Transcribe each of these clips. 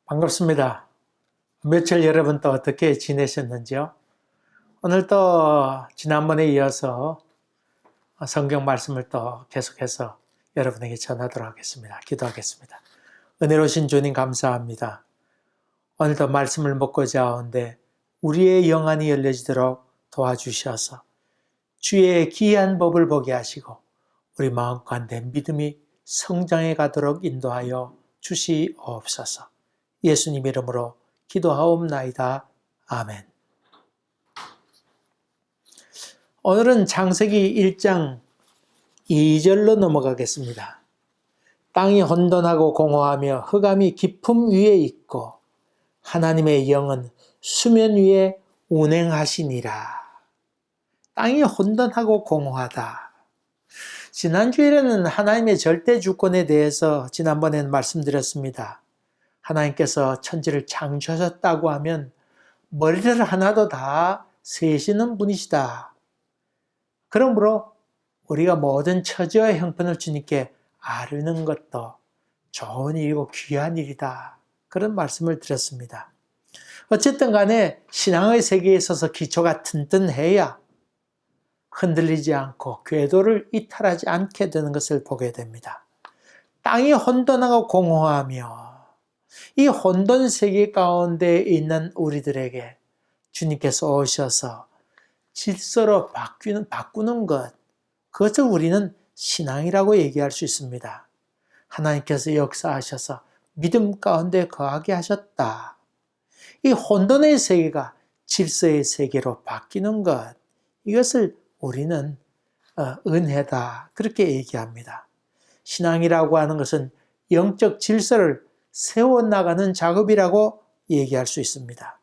반갑습니다. 며칠 여러분 또 어떻게 지내셨는지요? 오늘 또 지난번에 이어서 성경 말씀을 또 계속해서 여러분에게 전하도록 하겠습니다. 기도하겠습니다. 은혜로우신 주님 감사합니다. 오늘도 말씀을 먹고자 하는데 우리의 영안이 열려지도록 도와주셔서 주의 기이한 법을 보게 하시고 우리 마음 가운데 믿음이 성장해 가도록 인도하여 주시옵소서. 예수님 이름으로 기도하옵나이다. 아멘. 오늘은 창세기 1장 2절로 넘어가겠습니다. 땅이 혼돈하고 공허하며 흑암이 깊음 위에 있고 하나님의 영은 수면 위에 운행하시니라. 땅이 혼돈하고 공허하다. 지난주에는 하나님의 절대 주권에 대해서 지난번에는 말씀드렸습니다. 하나님께서 천지를 창조하셨다고 하면 머리를 하나도 다 세시는 분이시다. 그러므로 우리가 모든 처지와 형편을 주님께 아뢰는 것도 좋은 일이고 귀한 일이다. 그런 말씀을 드렸습니다. 어쨌든 간에 신앙의 세계에 있어서 기초가 튼튼해야 흔들리지 않고 궤도를 이탈하지 않게 되는 것을 보게 됩니다. 땅이 혼돈하고 공허하며 이 혼돈 세계 가운데 있는 우리들에게 주님께서 오셔서 질서로 바꾸는 것, 그것을 우리는 신앙이라고 얘기할 수 있습니다. 하나님께서 역사하셔서 믿음 가운데 거하게 하셨다. 이 혼돈의 세계가 질서의 세계로 바뀌는 것, 이것을 우리는 은혜다, 그렇게 얘기합니다. 신앙이라고 하는 것은 영적 질서를 세워나가는 작업이라고 얘기할 수 있습니다.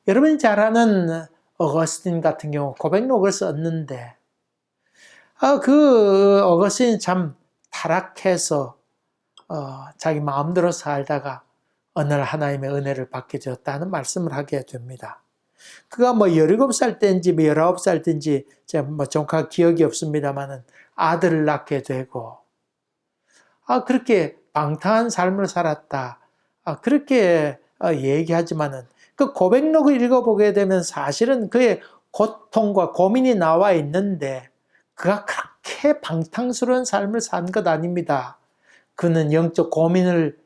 여러분이 잘 아는 어거스틴 같은 경우 고백록을 썼는데 그 어거스틴이 참 타락해서 자기 마음대로 살다가 어느 날 하나님의 은혜를 받게 되었다는 말씀을 하게 됩니다. 그가 17살 때인지 19살 때인지 제가 정확하게 기억이 없습니다만은 아들을 낳게 되고 그렇게 방탕한 삶을 살았다. 그렇게 얘기하지만은 그 고백록을 읽어보게 되면 사실은 그의 고통과 고민이 나와 있는데 그가 그렇게 방탕스러운 삶을 산 것 아닙니다. 그는 영적 고민을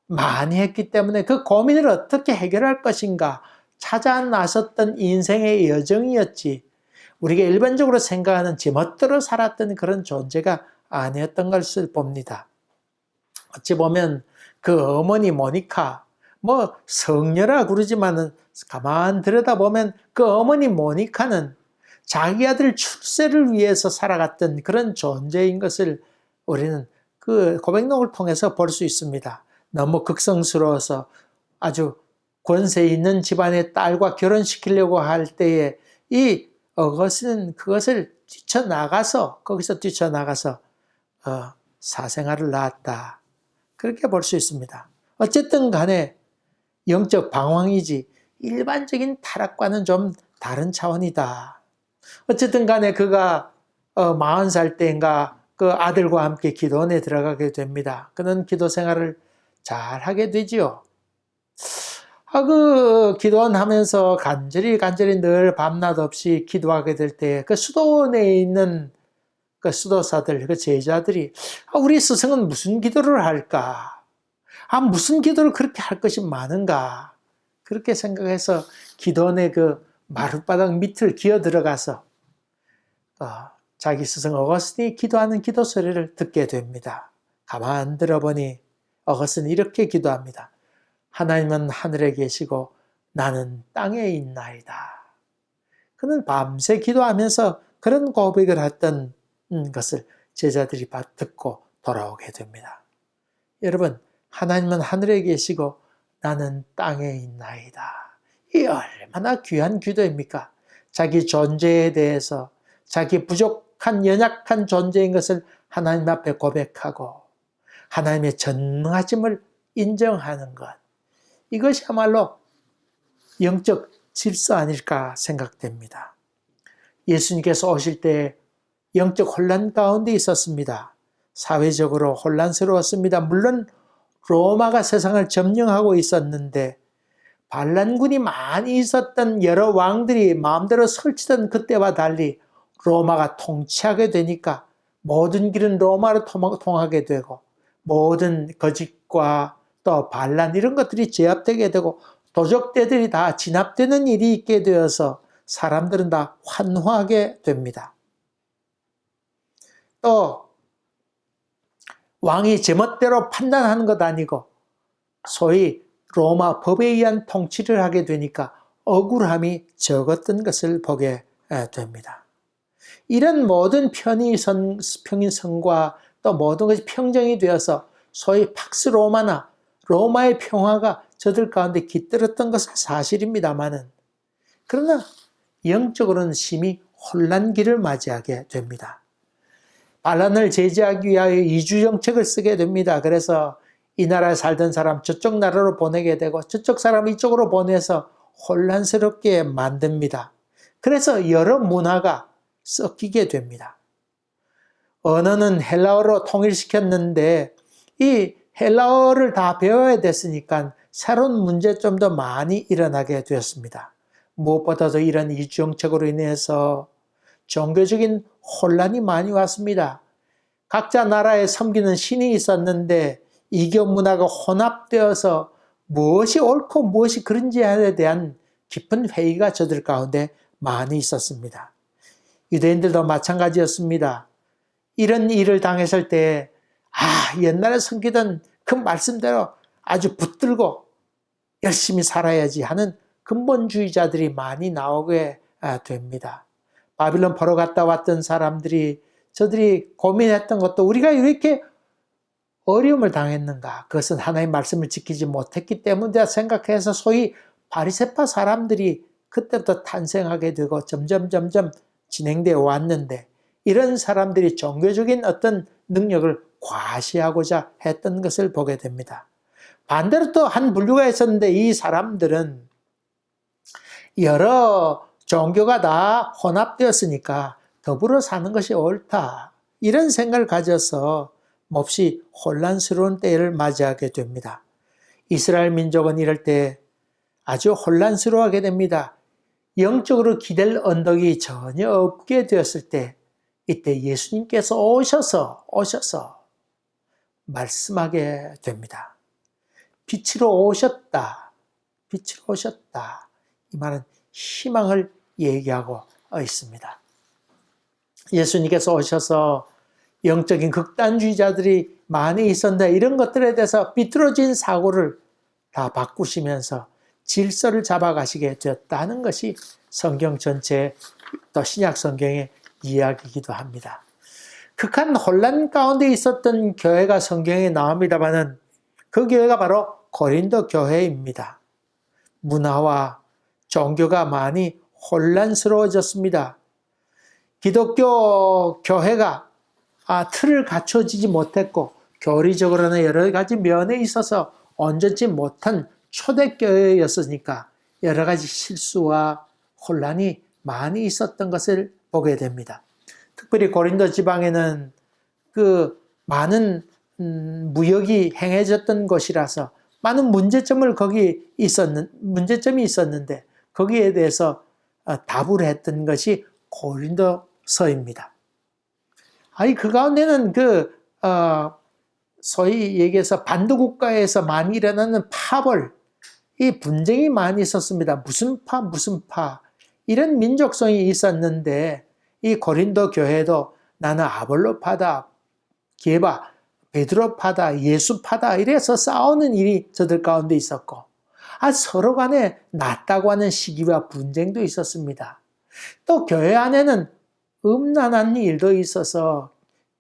많이 했기 때문에 그 고민을 어떻게 해결할 것인가 찾아 나섰던 인생의 여정이었지 우리가 일반적으로 생각하는 제멋대로 살았던 그런 존재가 아니었던 것을 봅니다. 어찌 보면 그 어머니 모니카, 성녀라 그러지만은 가만 들여다보면 그 어머니 모니카는 자기 아들 출세를 위해서 살아갔던 그런 존재인 것을 우리는 그 고백록을 통해서 볼 수 있습니다. 너무 극성스러워서 아주 권세 있는 집안의 딸과 결혼시키려고 할 때에 이 어거스는 그것을 거기서 뛰쳐나가서 사생아를 낳았다. 그렇게 볼 수 있습니다. 어쨌든 간에 영적 방황이지 일반적인 타락과는 좀 다른 차원이다. 어쨌든 간에 그가 40살 때인가 그 아들과 함께 기도원에 들어가게 됩니다. 그는 기도 생활을 잘 하게 되지요. 그 기도원 하면서 간절히 늘 밤낮 없이 기도하게 될 때 그 수도원에 있는 그 수도사들, 그 제자들이 우리 스승은 무슨 기도를 할까? 무슨 기도를 그렇게 할 것이 많은가? 그렇게 생각해서 기도원의 그 마룻바닥 밑을 기어 들어가서 자기 스승 어거스틴이 기도하는 기도 소리를 듣게 됩니다. 가만 들어보니 어거스틴이 이렇게 기도합니다. 하나님은 하늘에 계시고 나는 땅에 있나이다. 그는 밤새 기도하면서 그런 고백을 했던 것을 제자들이 듣고 돌아오게 됩니다. 여러분, 하나님은 하늘에 계시고 나는 땅에 있나이다. 이 얼마나 귀한 기도입니까? 자기 존재에 대해서 자기 부족한 연약한 존재인 것을 하나님 앞에 고백하고 하나님의 전능하심을 인정하는 것. 이것이야말로 영적 질서 아닐까 생각됩니다. 예수님께서 오실 때 영적 혼란 가운데 있었습니다. 사회적으로 혼란스러웠습니다. 물론 로마가 세상을 점령하고 있었는데 반란군이 많이 있었던 여러 왕들이 마음대로 설치던 그때와 달리 로마가 통치하게 되니까 모든 길은 로마로 통하게 되고 모든 거짓과 또 반란 이런 것들이 제압되게 되고 도적대들이 다 진압되는 일이 있게 되어서 사람들은 다 환호하게 됩니다. 또 왕이 제멋대로 판단하는 것 아니고 소위 로마 법에 의한 통치를 하게 되니까 억울함이 적었던 것을 보게 됩니다. 이런 모든 평인성과 또 모든 것이 평정이 되어서 소위 팍스 로마나 로마의 평화가 저들 가운데 깃들었던 것은 사실입니다만은 그러나 영적으로는 심히 혼란기를 맞이하게 됩니다. 반란을 제재하기 위하여 이주정책을 쓰게 됩니다. 그래서 이 나라에 살던 사람 저쪽 나라로 보내게 되고 저쪽 사람 이쪽으로 보내서 혼란스럽게 만듭니다. 그래서 여러 문화가 섞이게 됩니다. 언어는 헬라어로 통일시켰는데 이 헬라어를 다 배워야 됐으니까 새로운 문제점도 많이 일어나게 되었습니다. 무엇보다도 이런 이주정책으로 인해서 종교적인 혼란이 많이 왔습니다. 각자 나라에 섬기는 신이 있었는데 이교 문화가 혼합되어서 무엇이 옳고 무엇이 그른지에 대한 깊은 회의가 저들 가운데 많이 있었습니다. 유대인들도 마찬가지였습니다. 이런 일을 당했을 때 옛날에 섬기던 그 말씀대로 아주 붙들고 열심히 살아야지 하는 근본주의자들이 많이 나오게 됩니다. 바빌론 포로 갔다 왔던 사람들이 저들이 고민했던 것도 우리가 이렇게 어려움을 당했는가? 그것은 하나님의 말씀을 지키지 못했기 때문이다 생각해서 소위 바리새파 사람들이 그때부터 탄생하게 되고 점점 진행되어 왔는데 이런 사람들이 종교적인 어떤 능력을 과시하고자 했던 것을 보게 됩니다. 반대로 또 한 분류가 있었는데 이 사람들은 여러 종교가 다 혼합되었으니까 더불어 사는 것이 옳다. 이런 생각을 가져서 몹시 혼란스러운 때를 맞이하게 됩니다. 이스라엘 민족은 이럴 때 아주 혼란스러워하게 됩니다. 영적으로 기댈 언덕이 전혀 없게 되었을 때 이때 예수님께서 오셔서 말씀하게 됩니다. 빛으로 오셨다. 이 말은 희망을 얘기하고 있습니다. 예수님께서 오셔서 영적인 극단주의자들이 많이 있었는데 이런 것들에 대해서 삐뚤어진 사고를 다 바꾸시면서 질서를 잡아가시게 되었다는 것이 성경 전체 또 신약 성경의 이야기이기도 합니다. 극한 혼란 가운데 있었던 교회가 성경에 나옵니다마는 그 교회가 바로 고린도 교회입니다. 문화와 종교가 많이 혼란스러워졌습니다. 기독교 교회가 틀을 갖춰지지 못했고 교리적으로는 여러 가지 면에 있어서 온전치 못한 초대교회였으니까 여러 가지 실수와 혼란이 많이 있었던 것을 보게 됩니다. 특별히 고린도 지방에는 그 많은 무역이 행해졌던 곳이라서 많은 문제점이 있었는데 거기에 대해서 답을 했던 것이 고린도서입니다. 그 가운데는 소위 얘기해서 반도 국가에서 많이 일어나는 파벌, 이 분쟁이 많이 있었습니다. 무슨 파 이런 민족성이 있었는데 이 고린도 교회도 나는 아볼로파다, 게바, 베드로파다, 예수파다 이래서 싸우는 일이 저들 가운데 있었고 서로 간에 낫다고 하는 시기와 분쟁도 있었습니다. 또 교회 안에는 음란한 일도 있어서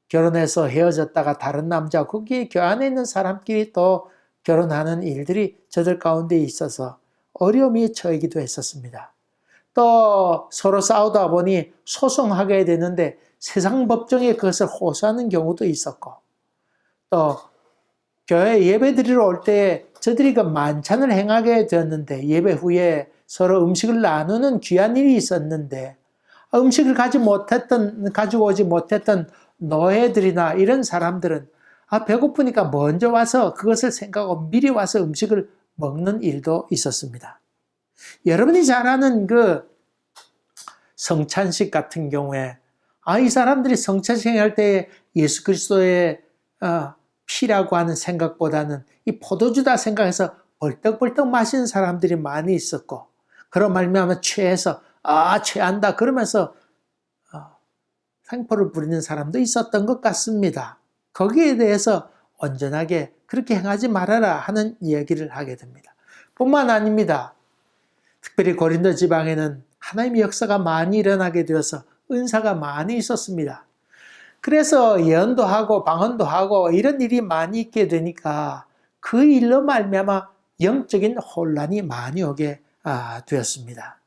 결혼해서 헤어졌다가 다른 남자, 거기 교회 안에 있는 사람끼리 또 결혼하는 일들이 저들 가운데 있어서 어려움이 처하기도 했었습니다. 또 서로 싸우다 보니 소송하게 되는데 세상 법정에 그것을 호소하는 경우도 있었고 또 교회 예배 드리러 올 때 저들이 그 만찬을 행하게 되었는데 예배 후에 서로 음식을 나누는 귀한 일이 있었는데 음식을 가지고 오지 못했던 노예들이나 이런 사람들은 배고프니까 먼저 와서 그것을 생각하고 미리 와서 음식을 먹는 일도 있었습니다. 여러분이 잘 아는 그 성찬식 같은 경우에 이 사람들이 성찬식 할 때 예수 그리스도의 피라고 하는 생각보다는 이 포도주다 생각해서 벌떡벌떡 마시는 사람들이 많이 있었고, 그런 말미암아 취해서 취한다 그러면서 횡포를 부리는 사람도 있었던 것 같습니다. 거기에 대해서 온전하게 그렇게 행하지 말아라 하는 이야기를 하게 됩니다. 뿐만 아닙니다. 특별히 고린도 지방에는 하나님의 역사가 많이 일어나게 되어서 은사가 많이 있었습니다. 그래서 예언도 하고 방언도 하고 이런 일이 많이 있게 되니까 그 일로 말미암아 영적인 혼란이 많이 오게 되었습니다.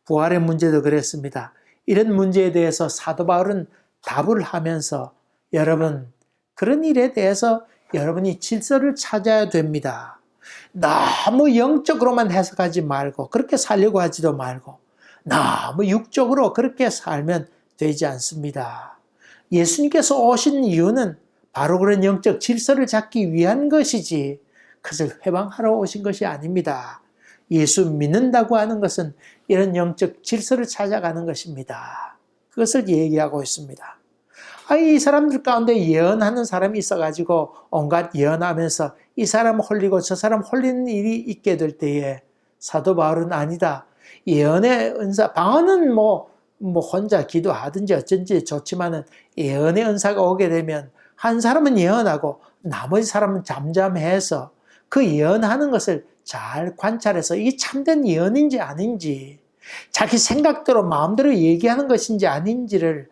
부활의 문제도 그랬습니다. 이런 문제에 대해서 사도 바울은 답을 하면서 여러분, 그런 일에 대해서 여러분이 질서를 찾아야 됩니다. 너무 영적으로만 해석하지 말고 그렇게 살려고 하지도 말고 너무 육적으로 그렇게 살면 되지 않습니다. 예수님께서 오신 이유는 바로 그런 영적 질서를 잡기 위한 것이지 그것을 회방하러 오신 것이 아닙니다. 예수 믿는다고 하는 것은 이런 영적 질서를 찾아가는 것입니다. 그것을 얘기하고 있습니다. 이 사람들 가운데 예언하는 사람이 있어가지고 온갖 예언하면서 이 사람 홀리고 저 사람 홀리는 일이 있게 될 때에 사도 바울은 아니다. 예언의 은사, 방언은 뭐 혼자 기도하든지 어쩐지 좋지만은 예언의 은사가 오게 되면 한 사람은 예언하고 나머지 사람은 잠잠해서 그 예언하는 것을 잘 관찰해서 이게 참된 예언인지 아닌지, 자기 생각대로 마음대로 얘기하는 것인지 아닌지를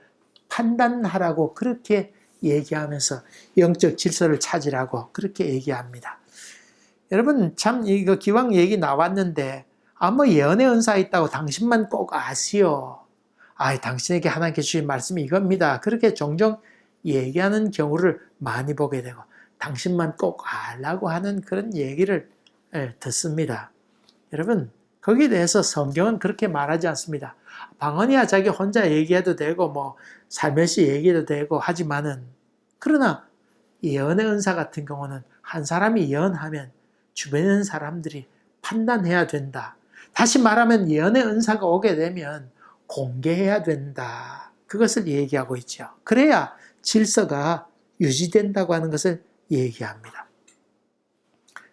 판단하라고 그렇게 얘기하면서 영적 질서를 찾으라고 그렇게 얘기합니다. 여러분, 참 이거 기왕 얘기 나왔는데 뭐 예언의 은사 있다고 당신만 꼭 아시오. 당신에게 하나님께 주신 말씀이 이겁니다. 그렇게 종종 얘기하는 경우를 많이 보게 되고 당신만 꼭 알라고 하는 그런 얘기를 듣습니다. 여러분, 거기에 대해서 성경은 그렇게 말하지 않습니다. 방언이야 자기 혼자 얘기해도 되고 살며시 얘기해도 되고 하지만은, 그러나 예언의 은사 같은 경우는 한 사람이 예언하면 주변에 있는 사람들이 판단해야 된다. 다시 말하면 예언의 은사가 오게 되면 공개해야 된다. 그것을 얘기하고 있죠. 그래야 질서가 유지된다고 하는 것을 얘기합니다.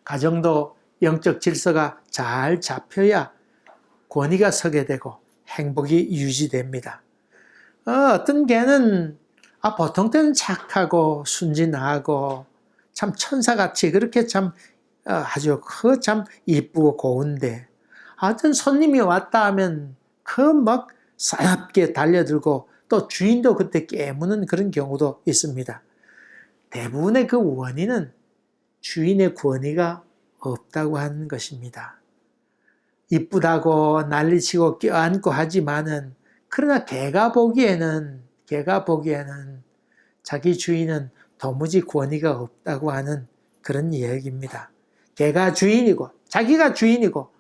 가정도 영적 질서가 잘 잡혀야 권위가 서게 되고 행복이 유지됩니다. 어떤 개는 보통 때는 착하고 순진하고 참 천사같이 그렇게 참 아주 참 이쁘고 고운데, 어떤 손님이 왔다 하면 막 사납게 달려들고 또 주인도 그때 깨무는 그런 경우도 있습니다. 대부분의 그 원인은 주인의 권위가 없다고 하는 것입니다. 이쁘다고 난리치고 껴안고 하지만은, 그러나 개가 보기에는 자기 주인은 도무지 권위가 없다고 하는 그런 이야기입니다. 개가 주인이고 자기가 주인이고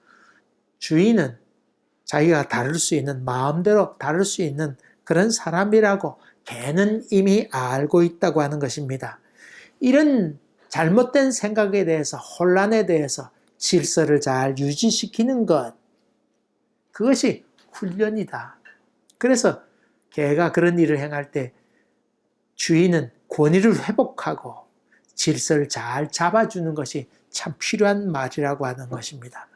주인은 자기가 다룰 수 있는, 마음대로 다룰 수 있는 그런 사람이라고 개는 이미 알고 있다고 하는 것입니다. 이런 잘못된 생각에 대해서, 혼란에 대해서 질서를 잘 유지시키는 것, 그것이 훈련이다. 그래서 개가 그런 일을 행할 때 주인은 권위를 회복하고 질서를 잘 잡아주는 것이 참 필요한 말이라고 하는 것입니다.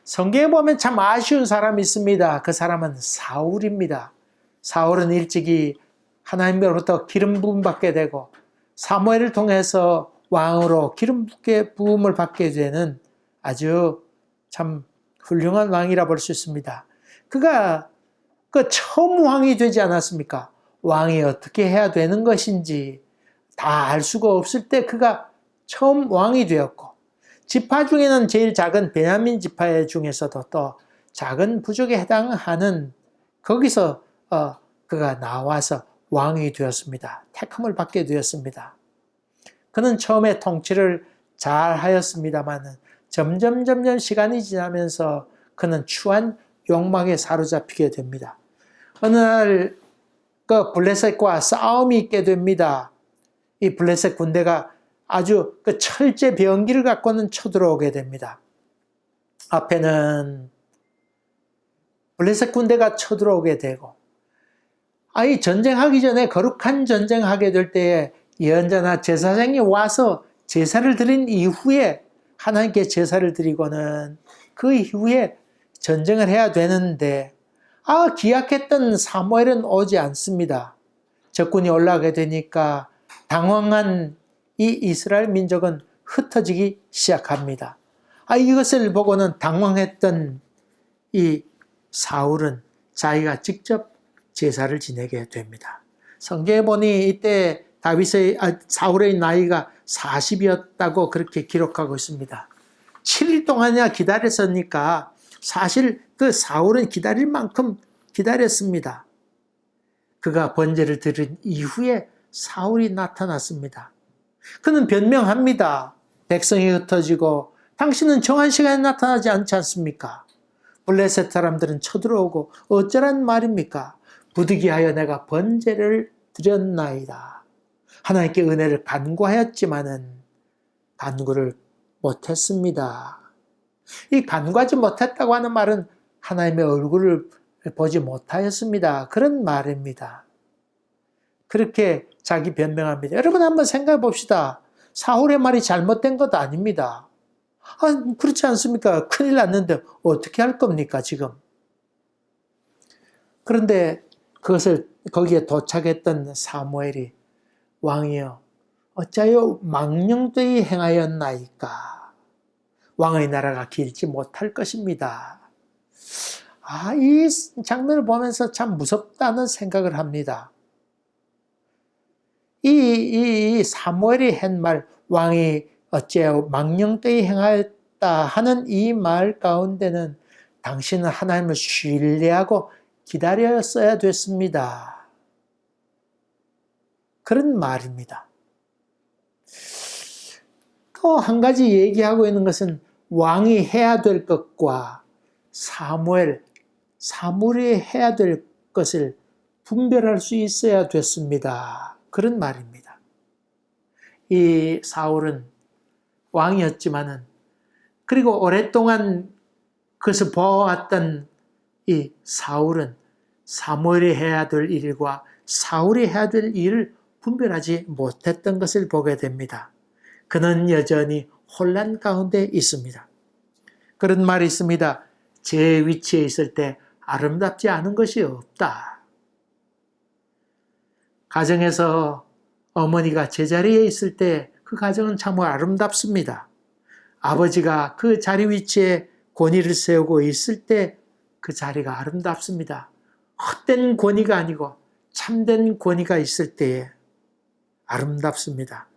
성경에 보면 참 아쉬운 사람이 있습니다. 그 사람은 사울입니다. 사울은 일찍이 하나님으로부터 기름 부음 받게 되고 사무엘을 통해서 왕으로 기름 부음을 받게 되는 아주 참 훌륭한 왕이라 볼 수 있습니다. 그가 처음 왕이 되지 않았습니까? 왕이 어떻게 해야 되는 것인지 다 알 수가 없을 때 그가 처음 왕이 되었고, 지파 중에는 제일 작은 베냐민 지파 중에서도 또 작은 부족에 해당하는 거기서 그가 나와서 왕이 되었습니다. 택함을 받게 되었습니다. 그는 처음에 통치를 잘 하였습니다만 점점 시간이 지나면서 그는 추한 욕망에 사로잡히게 됩니다. 어느 날 블레셋과 싸움이 있게 됩니다. 이 블레셋 군대가 아주 그 철제 병기를 갖고는 쳐들어오게 됩니다. 앞에는 블레셋 군대가 쳐들어오게 되고, 이 전쟁하기 전에 거룩한 전쟁하게 될 때에 예언자나 제사장이 와서 제사를 드린 이후에 하나님께 제사를 드리고는 그 이후에 전쟁을 해야 되는데 기약했던 사무엘은 오지 않습니다. 적군이 올라가게 되니까 당황한 이 이스라엘 민족은 흩어지기 시작합니다. 이것을 보고는 당황했던 이 사울은 자기가 직접 제사를 지내게 됩니다. 성경에 보니 이때 사울의 나이가 40이었다고 그렇게 기록하고 있습니다. 7일 동안이나 기다렸으니까 사실 그 사울은 기다릴 만큼 기다렸습니다. 그가 번제를 드린 이후에 사울이 나타났습니다. 그는 변명합니다. 백성이 흩어지고 당신은 정한 시간에 나타나지 않지 않습니까? 블레셋 사람들은 쳐들어오고 어쩌란 말입니까? 부득이하여 내가 번제를 드렸나이다. 하나님께 은혜를 간구하였지만은 간구를 못했습니다. 이 간구하지 못했다고 하는 말은 하나님의 얼굴을 보지 못하였습니다. 그런 말입니다. 그렇게 자기 변명합니다. 여러분 한번 생각해 봅시다. 사울의 말이 잘못된 것도 아닙니다. 그렇지 않습니까? 큰일 났는데 어떻게 할 겁니까 지금? 그런데 그것을 거기에 도착했던 사무엘이 왕이여 어찌하여 망령되이 행하였나이까? 왕의 나라가 길지 못할 것입니다. 이 장면을 보면서 참 무섭다는 생각을 합니다. 이 사무엘이 한 말, 왕이 어찌하여 망령되이 행하였다 하는 이 말 가운데는 당신은 하나님을 신뢰하고 기다렸어야 됐습니다. 그런 말입니다. 또 한 가지 얘기하고 있는 것은 왕이 해야 될 것과 사무엘이 해야 될 것을 분별할 수 있어야 됐습니다. 그런 말입니다. 이 사울은 왕이었지만은 그리고 오랫동안 그것을 보아왔던 이 사울은 사무엘이 해야 될 일과 사울이 해야 될 일을 분별하지 못했던 것을 보게 됩니다. 그는 여전히 혼란 가운데 있습니다. 그런 말이 있습니다. 제 위치에 있을 때 아름답지 않은 것이 없다. 가정에서 어머니가 제자리에 있을 때 그 가정은 참 아름답습니다. 아버지가 그 자리 위치에 권위를 세우고 있을 때 그 자리가 아름답습니다. 헛된 권위가 아니고 참된 권위가 있을 때에 아름답습니다.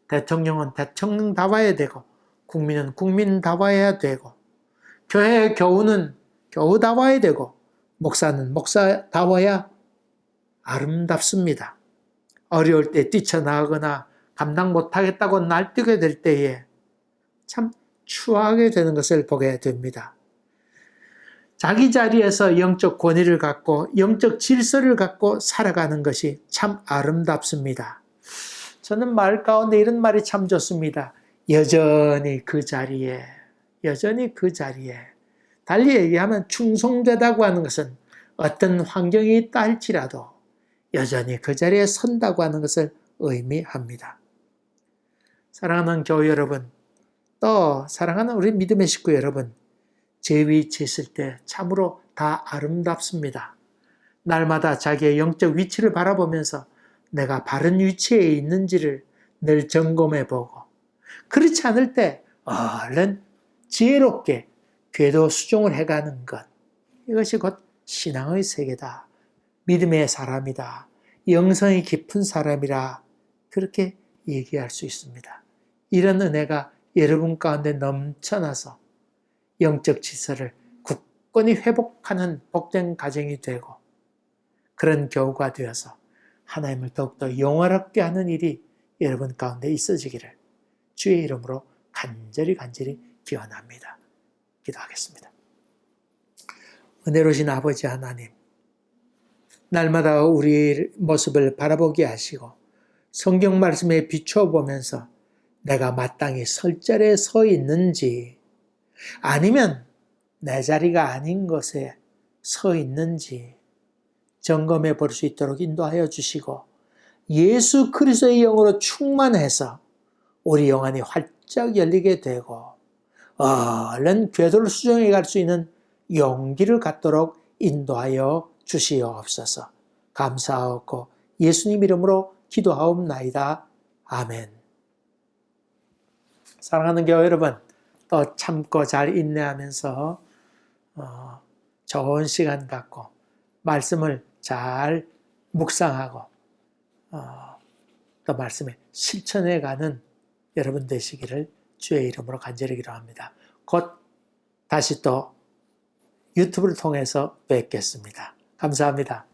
대통령은 대통령다워야 되고 국민은 국민다워야 되고 교회의 교우는 교우다워야 되고 목사는 목사다워야 아름답습니다. 어려울 때 뛰쳐나가거나 감당 못하겠다고 날뛰게 될 때에 참 추하게 되는 것을 보게 됩니다. 자기 자리에서 영적 권위를 갖고 영적 질서를 갖고 살아가는 것이 참 아름답습니다. 저는 말 가운데 이런 말이 참 좋습니다. 여전히 그 자리에 달리 얘기하면 충성되다고 하는 것은 어떤 환경이 있다 할지라도 여전히 그 자리에 선다고 하는 것을 의미합니다. 사랑하는 교회 여러분, 또 사랑하는 우리 믿음의 식구 여러분, 제 위치에 있을 때 참으로 다 아름답습니다. 날마다 자기의 영적 위치를 바라보면서 내가 바른 위치에 있는지를 늘 점검해 보고, 그렇지 않을 때 얼른 지혜롭게 궤도 수정을 해가는 것, 이것이 곧 신앙의 세계다. 믿음의 사람이다. 영성이 깊은 사람이라 그렇게 얘기할 수 있습니다. 이런 은혜가 여러분 가운데 넘쳐나서 영적 질서를 굳건히 회복하는 복된 가정이 되고 그런 교우가 되어서 하나님을 더욱더 영화롭게 하는 일이 여러분 가운데 있어지기를 주의 이름으로 간절히 기원합니다. 기도하겠습니다. 은혜로우신 아버지 하나님, 날마다 우리 모습을 바라보게 하시고 성경 말씀에 비추어 보면서 내가 마땅히 설 자리에 서 있는지 아니면 내 자리가 아닌 것에 서 있는지 점검해 볼 수 있도록 인도하여 주시고 예수 그리스도의 영으로 충만해서 우리 영안이 활짝 열리게 되고 얼른 궤도를 수정해 갈 수 있는 용기를 갖도록 인도하여 주시옵소서. 감사하고 예수님 이름으로 기도하옵나이다. 아멘. 사랑하는 교회 여러분, 또 참고 잘 인내하면서 좋은 시간 갖고 말씀을 잘 묵상하고 또 말씀에 실천해가는 여러분 되시기를 주의 이름으로 간절히 기도합니다. 곧 다시 또 유튜브를 통해서 뵙겠습니다. 감사합니다.